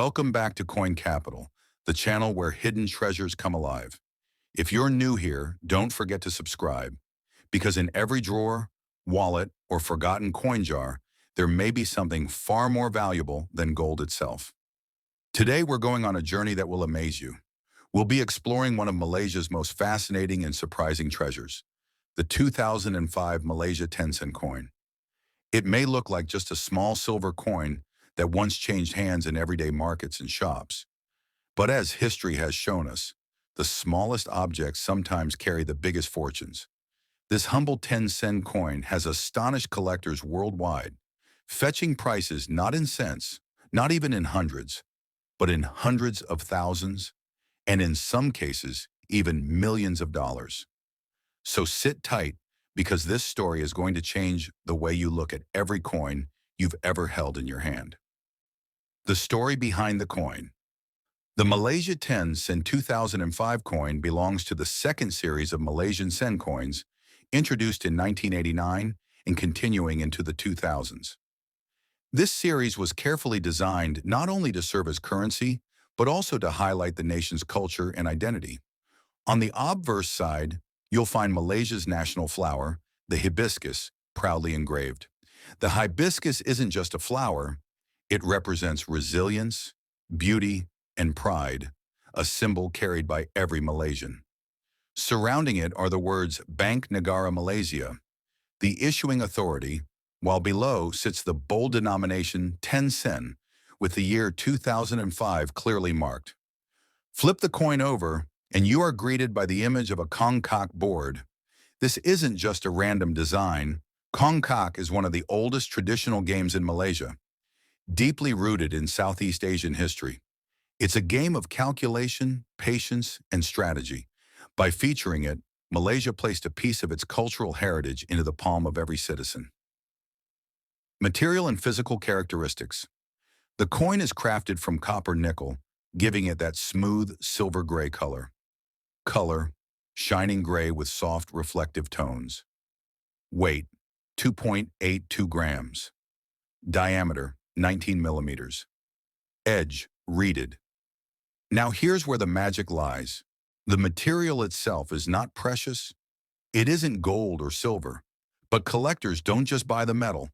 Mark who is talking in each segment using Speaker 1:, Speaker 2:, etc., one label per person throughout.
Speaker 1: Welcome back to Coin Capital, the channel where hidden treasures come alive. If you're new here, don't forget to subscribe, because in every drawer, wallet, or forgotten coin jar, there may be something far more valuable than gold itself. Today, we're going on a journey that will amaze you. We'll be exploring one of Malaysia's most fascinating and surprising treasures, the 2005 Malaysia 10-cent coin. It may look like just a small silver coin that once changed hands in everyday markets and shops. But as history has shown us, the smallest objects sometimes carry the biggest fortunes. This humble 10-cent coin has astonished collectors worldwide, fetching prices not in cents, not even in hundreds, but in hundreds of thousands, and in some cases, even millions of dollars. So sit tight, because this story is going to change the way you look at every coin you've ever held in your hand. The story behind the coin. The Malaysia 10 Sen 2005 coin belongs to the second series of Malaysian Sen coins, introduced in 1989 and continuing into the 2000s. This series was carefully designed not only to serve as currency, but also to highlight the nation's culture and identity. On the obverse side, you'll find Malaysia's national flower, the hibiscus, proudly engraved. The hibiscus isn't just a flower, it represents resilience, beauty, and pride, a symbol carried by every Malaysian. Surrounding it are the words Bank Negara Malaysia, the issuing authority, while below sits the bold denomination 10 sen, with the year 2005 clearly marked. Flip the coin over, and you are greeted by the image of a Kongkak board. This isn't just a random design. Kongkak is one of the oldest traditional games in Malaysia, deeply rooted in Southeast Asian history. It's a game of calculation, patience, and strategy. By featuring it, Malaysia placed a piece of its cultural heritage into the palm of every citizen. Material and physical characteristics. The coin is crafted from copper nickel, giving it that smooth silver gray color. Color, shining gray with soft reflective tones. Weight, 2.82 grams. Diameter, 19 millimeters. Edge, reeded. Now here's where the magic lies. The material itself is not precious. It isn't gold or silver. But collectors don't just buy the metal.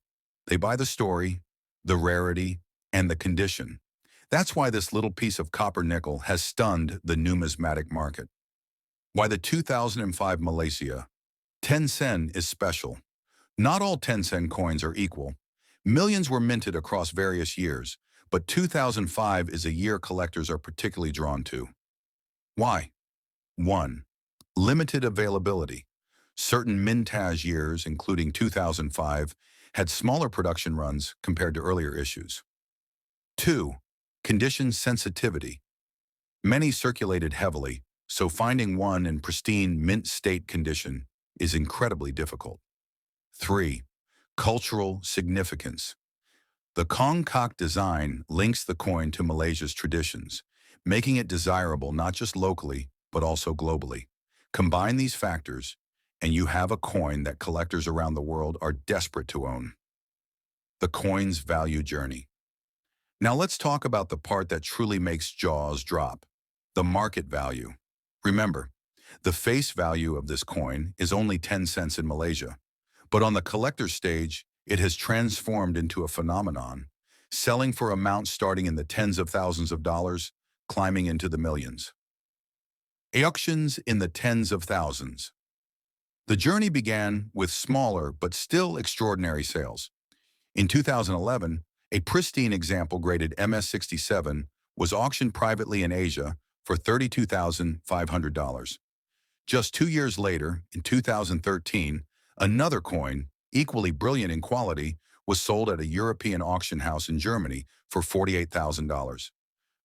Speaker 1: They buy the story, the rarity, and the condition. That's why this little piece of copper nickel has stunned the numismatic market. Why the 2005 Malaysia 10 sen is special. Not all 10 sen coins are equal. Millions were minted across various years, but 2005 is a year collectors are particularly drawn to. Why? 1. Limited availability. Certain mintage years, including 2005, had smaller production runs compared to earlier issues. 2. Condition sensitivity. Many circulated heavily, so finding one in pristine mint state condition is incredibly difficult. 3. Cultural significance. The Kongkak design links the coin to Malaysia's traditions, making it desirable not just locally, but also globally. Combine these factors, and you have a coin that collectors around the world are desperate to own. The coin's value journey. Now let's talk about the part that truly makes jaws drop, the market value. Remember, the face value of this coin is only 10 cents in Malaysia, but on the collector stage, it has transformed into a phenomenon, selling for amounts starting in the tens of thousands of dollars, climbing into the millions. Auctions in the tens of thousands. The journey began with smaller but still extraordinary sales. In 2011, a pristine example graded MS67 was auctioned privately in Asia for $32,500. Just 2 years later, in 2013, another coin, equally brilliant in quality, was sold at a European auction house in Germany for $48,000.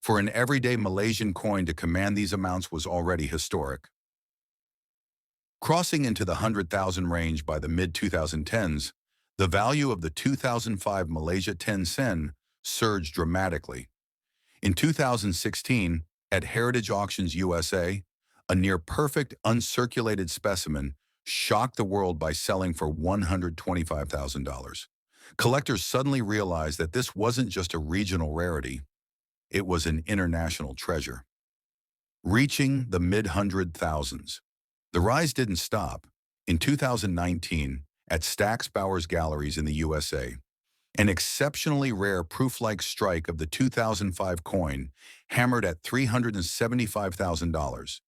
Speaker 1: For an everyday Malaysian coin to command these amounts was already historic. Crossing into the 100,000 range by the mid-2010s, the value of the 2005 Malaysia 10 sen surged dramatically. In 2016, at Heritage Auctions USA, a near-perfect uncirculated specimen shocked the world by selling for $125,000. Collectors suddenly realized that this wasn't just a regional rarity. it was an international treasure, reaching the mid-hundred thousands. The rise didn't stop. In 2019, at Stack's Bowers Galleries in the USA, an exceptionally rare proof-like strike of the 2005 coin hammered at $375,000.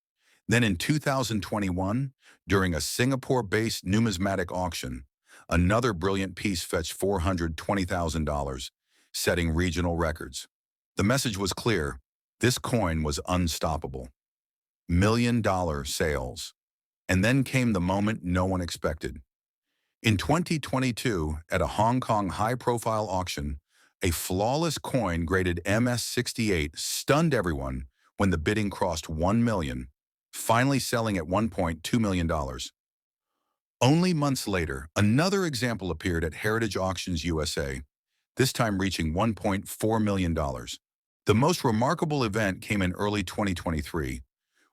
Speaker 1: Then in 2021, during a Singapore-based numismatic auction, another brilliant piece fetched $420,000, setting regional records. The message was clear. This coin was unstoppable. $1 million sales. And then came the moment no one expected. In 2022, at a Hong Kong high-profile auction, a flawless coin graded MS68 stunned everyone when the bidding crossed $1 million, finally selling at $1.2 million. Only months later, another example appeared at Heritage Auctions USA, this time reaching $1.4 million. The most remarkable event came in early 2023,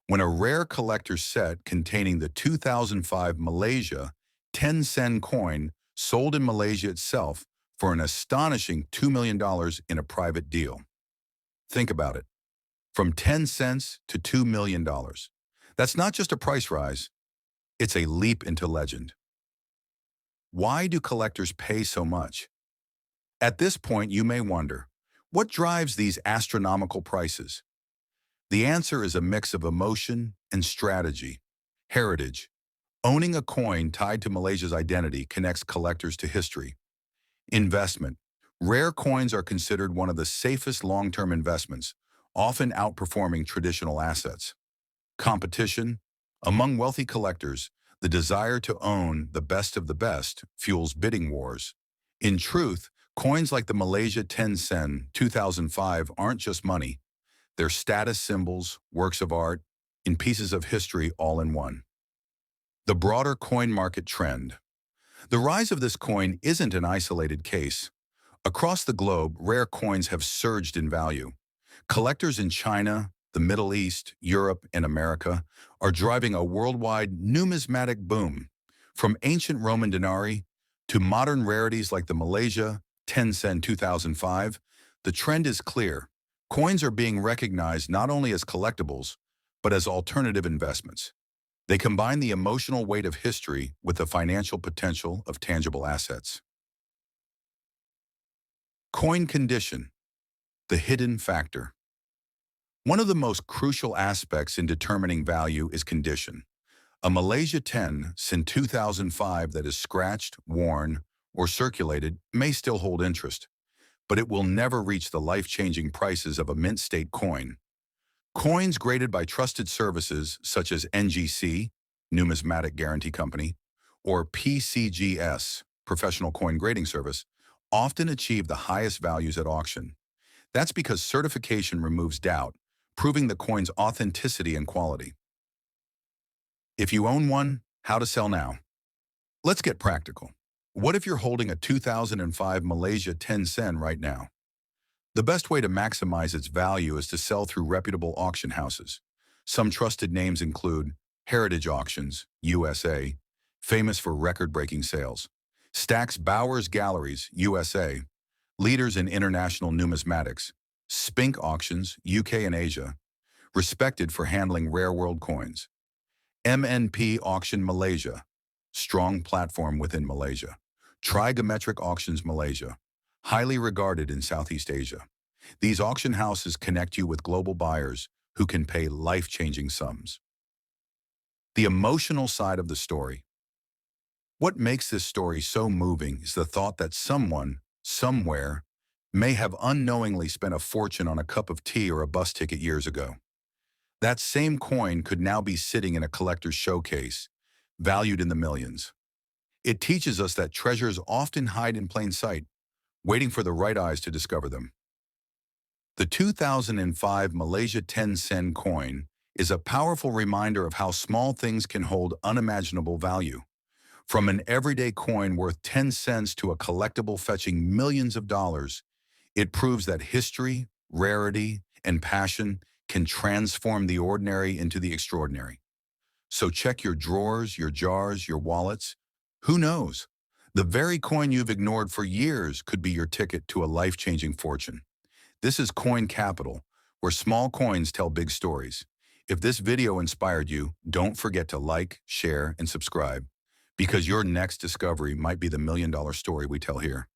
Speaker 1: when a rare collector's set containing the 2005 Malaysia Sen Coin sold in Malaysia itself for an astonishing $2 million in a private deal. Think about it. From 10 cents to $2 million. That's not just a price rise, it's a leap into legend. Why do collectors pay so much? At this point, you may wonder, what drives these astronomical prices? The answer is a mix of emotion and strategy. Heritage. Owning a coin tied to Malaysia's identity connects collectors to history. Investment. Rare coins are considered one of the safest long-term investments, often outperforming traditional assets. Competition. Among wealthy collectors, the desire to own the best of the best fuels bidding wars. In truth, coins like the Malaysia Sen 2005 aren't just money. They're status symbols, works of art, and pieces of history all in one. The broader coin market trend. The rise of this coin isn't an isolated case. Across the globe, rare coins have surged in value. Collectors in China, the Middle East, Europe, and America are driving a worldwide numismatic boom. From ancient Roman denarii to modern rarities like the Malaysia Sen 2005, the trend is clear. Coins are being recognized not only as collectibles, but as alternative investments. They combine the emotional weight of history with the financial potential of tangible assets. Coin condition, the hidden factor. One of the most crucial aspects in determining value is condition. A Malaysia Sen 2005 that is scratched, worn, or circulated may still hold interest, but it will never reach the life-changing prices of a mint-state coin. Coins graded by trusted services such as NGC, Numismatic Guarantee Company, or PCGS, Professional Coin Grading Service, often achieve the highest values at auction. That's because certification removes doubt, proving the coin's authenticity and quality. If you own one, how to sell now? Let's get practical. What if you're holding a 2005 Malaysia Sen right now? The best way to maximize its value is to sell through reputable auction houses. Some trusted names include Heritage Auctions, USA, famous for record-breaking sales; Stack's Bowers Galleries, USA, leaders in international numismatics; Spink Auctions, UK and Asia, respected for handling rare world coins; MNP Auction Malaysia, strong platform within Malaysia; Trigonometric Auctions Malaysia, highly regarded in Southeast Asia. These auction houses connect you with global buyers who can pay life-changing sums. The emotional side of the story. What makes this story so moving is the thought that someone, somewhere, may have unknowingly spent a fortune on a cup of tea or a bus ticket years ago. That same coin could now be sitting in a collector's showcase, valued in the millions. It teaches us that treasures often hide in plain sight, waiting for the right eyes to discover them. The 2005 Malaysia Sen coin is a powerful reminder of how small things can hold unimaginable value. From an everyday coin worth 10 cents to a collectible fetching millions of dollars, it proves that history, rarity, and passion can transform the ordinary into the extraordinary. So check your drawers, your jars, your wallets. Who knows? The very coin you've ignored for years could be your ticket to a life-changing fortune. This is Coin Capital, where small coins tell big stories. If this video inspired you, don't forget to like, share, and subscribe, because your next discovery might be the million-dollar story we tell here.